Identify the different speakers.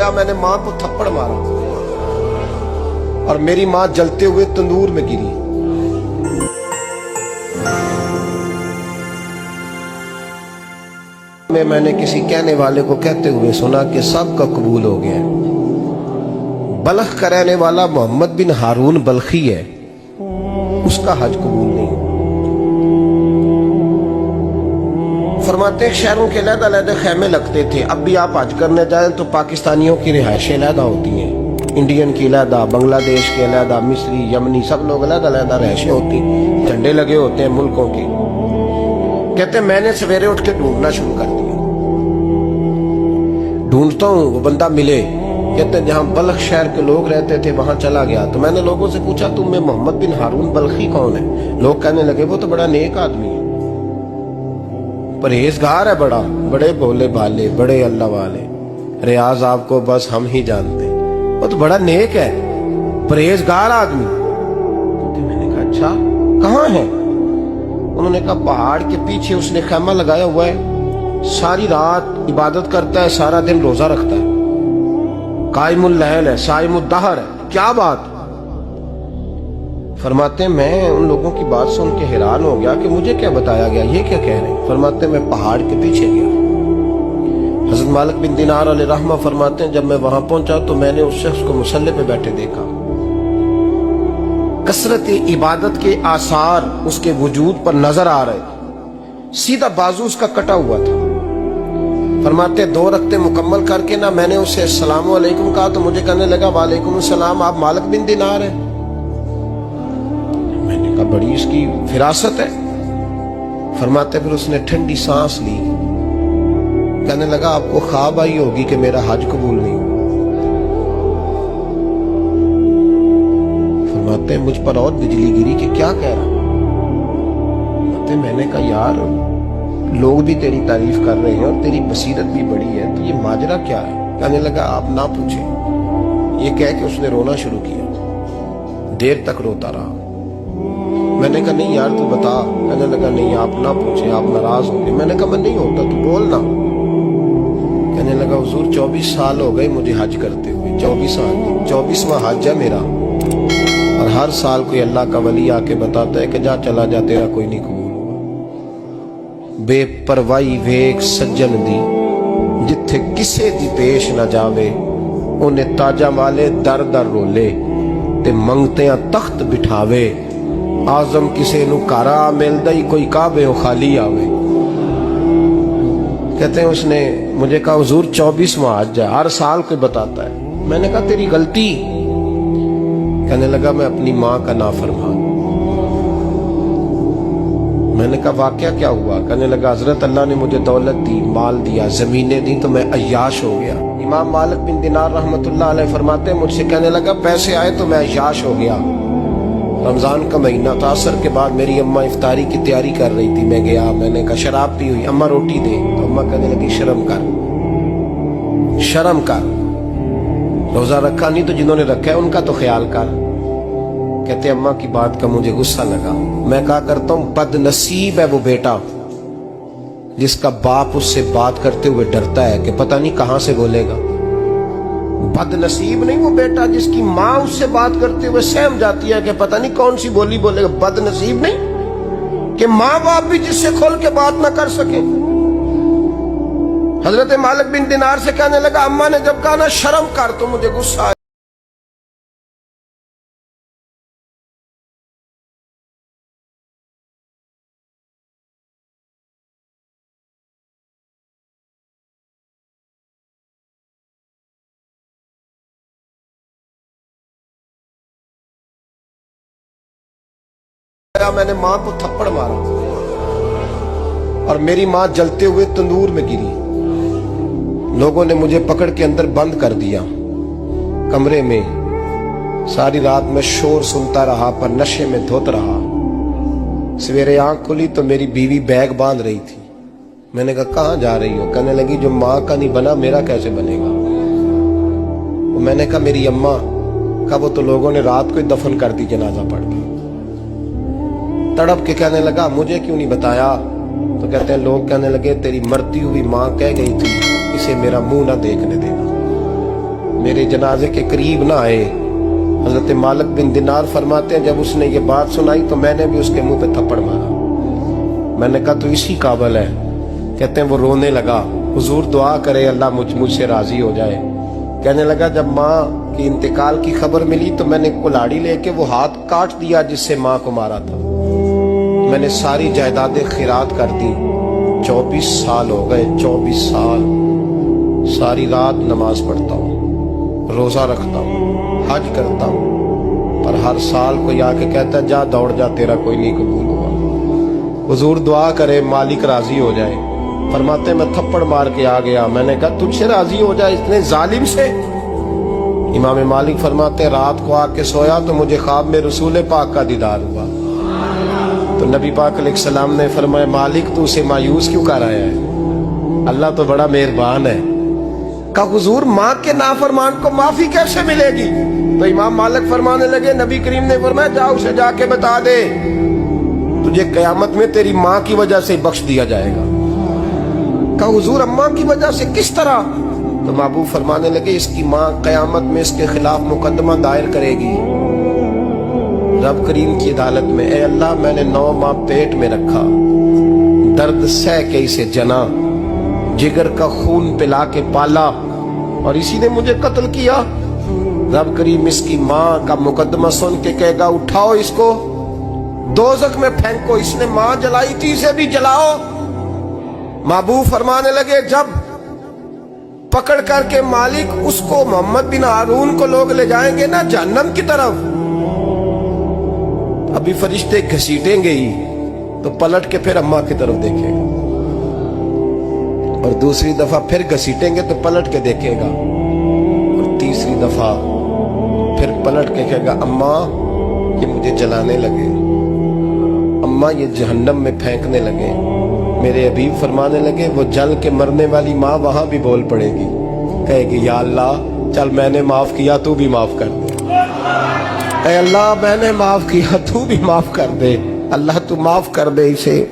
Speaker 1: गया, मैंने माँ को थप्पड़ मारा और मेरी माँ जलते हुए तंदूर में गिरी। मैंने किसी कहने वाले को कहते हुए सुना कि सब का कबूल हो गया। बल्ख का रहने वाला मोहम्मद बिन हारून बल्खी है, उसका हज कबूल नहीं। फरमाते शहरों के अलग-अलग खैमे लगते थे। अब भी आप हज करने जाएं तो पाकिस्तानियों की रिहाइशें अलग होती हैं, इंडियन की अलग, बांग्लादेश के अलग, मिस्री, यमनी, सब लोग अलग अलग रिहाइशें होती, झंडे लगे होते हैं मुल्कों के। कहते मैंने सवेरे उठ के ढूंढना शुरू कर दिया, ढूंढता हूँ वो बंदा मिले। कहते जहां बल्ख शहर के लोग रहते थे वहां चला गया। तो मैंने लोगों से पूछा तुम में मोहम्मद बिन हारून बल्खी कौन है? लोग कहने लगे वो तो बड़ा नेक आदमी है, परहेजगार है, बड़े भोले भाले, बड़े अल्लाह वाले, रियाज आपको बस हम ही जानते, वो तो बड़ा नेक है, परहेजगार आदमी। तो मैंने कहा अच्छा कहाँ है? उन्होंने कहा पहाड़ के पीछे उसने खैमा लगाया हुआ है, सारी रात इबादत करता है, सारा दिन रोजा रखता है, कायमुल लैल है, साइमुद दहर है। क्या बात? फरमाते मैं उन लोगों की बात सुन के हैरान हो गया कि मुझे क्या बताया गया, ये क्या कह रहे हैं। फरमाते मैं पहाड़ के पीछे गया। हज़रत मालिक बिन दिनार अलैहि रहमा फरमाते हैं जब मैं वहां पहुंचा तो मैंने उस शख्स को मुसल्ले पे बैठे देखा। कसरत इबादत के आसार उसके वजूद पर नजर आ रहे, सीधा बाजू उसका कटा हुआ था। फरमाते 2 रकते मुकम्मल करके ना मैंने उसे अस्सलाम वालेकुम कहा तो मुझे कहने लगा वालेकुम सलाम, आप मालिक बिन दिनार हैं? मैंने कहा बड़ी इसकी फिरासत है। फरमाते फिर उसने ठंडी सांस ली, कहने लगा आपको ख्वाब आई होगी कि मेरा हज कबूल नहीं हुआ। फरमाते मुझ पर और बिजली गिरी कि क्या कह रहा। मैंने कहा यार लोग भी तेरी तारीफ कर रहे हैं और तेरी बसीरत भी बड़ी है, तो ये माजरा क्या है? कहने लगा आप ना पूछे। ये कह के उसने रोना शुरू किया, देर तक रोता रहा। मैंने कहा नहीं यार तू बता। कहने लगा नहीं आप ना पूछे, आप नाराज हो गए। मैंने कहा मैं नहीं होता, तू बोल ना। कहने लगा हुजूर 24 साल हो गए मुझे हज करते हुए, 24वां हज है मेरा, और हर साल कोई अल्लाह का वली आके बताता है कि जा चला जा तेरा कोई नहीं कबूल हुआ। बेपरवाही वेख सज्जन दी जिथे किसे दी पेश न जावे, उन्हें ताजा वाले दर दर रोले ते मंगतियां तख्त बिठावे। आजम किसे नु कारा मिलदा ही कोई काबे हो खाली आवे। कहते हैं उसने मुझे कहा हुजूर 24वां हज है, हर साल कोई बताता है। मैंने कहा तेरी गलती। कहने लगा मैं अपनी माँ का नाफरमान। मैंने कहा वाकया क्या हुआ? कहने लगा हजरत अल्लाह ने मुझे दौलत दी, माल दिया, जमीनें दी तो मैं अय्याश हो गया। इमाम मालिक बिन दिनार रहमतुल्लाह अलैह फरमाते हैं मुझसे कहने लगा पैसे आए तो मैं अय्याश हो गया। रमजान का महीना था, असर के बाद मेरी अम्मा इफ्तारी की तैयारी कर रही थी, मैं गया, मैंने कहा शराब पी हुई, अम्मा रोटी दे। तो अम्मा कहने लगी शर्म कर, शर्म कर, रोजा रखा नहीं तो जिन्होंने रखा है उनका तो ख्याल कर। कहते अम्मा की बात का मुझे गुस्सा लगा। मैं कहा करता हूं बदनसीब है वो बेटा जिसका बाप उससे बात करते हुए डरता है कि पता नहीं कहां से बोलेगा। बदनसीब नहीं वो बेटा जिसकी माँ उससे बात करते हुए सहम जाती है कि पता नहीं कौन सी बोली बोलेगा। बदनसीब नहीं कि माँ बाप भी जिससे खोल के बात ना कर सके। हजरत मालिक बिन दिनार से कहने लगा अम्मा ने जब कहा ना शर्म कर तो मुझे गुस्सा आया। मैंने माँ को थप्पड़ मारा और मेरी माँ जलते हुए तंदूर में गिरी। लोगों ने मुझे पकड़ के अंदर बंद कर दिया कमरे में। सारी रात मैं शोर सुनता रहा पर नशे में धुत रहा। सवेरे आंख खुली तो मेरी बीवी बैग बांध रही थी। मैंने कहा कहाँ जा रही हो? कहने लगी जो माँ का नहीं बना मेरा कैसे बनेगा। मैंने कहा मेरी अम्मा का वो तो लोगों ने रात को ही दफन कर दी जनाजा पढ़ के। तड़प के कहने लगा मुझे क्यों नहीं बताया? तो कहते हैं लोग कहने लगे तेरी मरती हुई माँ कह गई थी इसे मेरा मुंह ना देखने देना। میرے جنازے کے قریب نہ آئے۔ حضرت مالک بن دینار فرماتے ہیں جب اس نے یہ بات سنائی تو میں نے بھی اس کے منہ پہ تھپڑ مارا۔ میں نے کہا تو اسی قابل ہے۔ کہتے ہیں وہ رونے لگا، حضور دعا کرے اللہ مجھ سے راضی ہو جائے۔ کہنے لگا جب ماں کی انتقال کی خبر ملی تو میں نے کلاڑی لے کے وہ ہاتھ کاٹ دیا جس سے ماں کو مارا تھا۔ میں نے ساری جائیدادیں خیرات کر دی۔ 24 سال ہو گئے، 24 سال ساری رات نماز پڑھتا ہوں، روزہ رکھتا ہوں، حج کرتا ہوں، پر ہر سال کوئی آ کے کہتا ہے جا دوڑ جا تیرا کوئی نہیں قبول ہوا۔ حضور دعا کرے مالک راضی ہو جائے۔ فرماتے میں تھپڑ مار کے آ گیا، میں نے کہا تجھ سے راضی ہو جائے اتنے ظالم سے؟ امام مالک فرماتے رات کو آ کے سویا تو مجھے خواب میں رسول پاک کا دیدار ہوا۔ تو نبی پاک علیہ السلام نے فرمایا مالک تو اسے مایوس کیوں کر آیا ہے؟ اللہ تو بڑا مہربان ہے۔ کہا حضور ماں کے نافرمان کو معافی کیسے ملے گی؟ تو امام مالک فرمانے لگے نبی کریم نے فرمایا جا اسے جا کے بتا دے تجھے قیامت میں تیری ماں کی وجہ سے بخش دیا جائے گا۔ کہا حضور اماں کی وجہ سے کس طرح؟ تو محبوب فرمانے لگے اس کی ماں قیامت میں اس کے خلاف مقدمہ دائر کرے گی رب کریم کی عدالت میں، اے اللہ میں نے 9 ماہ پیٹ میں رکھا، درد سہ کے اسے جنا، جگر کا خون پلا کے پالا اور اسی نے مجھے قتل کیا۔ رب کریم اس کی ماں کا مقدمہ سن کے کہے گا اٹھاؤ اس کو دوزخ میں پھینکو، اس نے ماں جلائی تھی اسے بھی جلاؤ۔ محبوب فرمانے لگے جب پکڑ کر کے مالک اس کو محمد بن ہارون کو لوگ لے جائیں گے نا جہنم کی طرف، ابھی فرشتے گھسیٹیں گے ہی تو پلٹ کے پھر اماں کی طرف دیکھے گا اور دوسری دفعہ پھر گھسیٹیں گے تو پلٹ کے دیکھے گا اور تیسری دفعہ پھر پلٹ کے کہے گا اماں یہ مجھے جلانے لگے، اماں یہ جہنم میں پھینکنے لگے۔ میرے حبیب فرمانے لگے وہ جل کے مرنے والی ماں وہاں بھی بول پڑے گی، کہے گی یا اللہ چل میں نے معاف کیا تو بھی معاف کر دے، اے اللہ میں نے معاف کیا تو بھی معاف کر دے، اللہ تو معاف کر دے اسے۔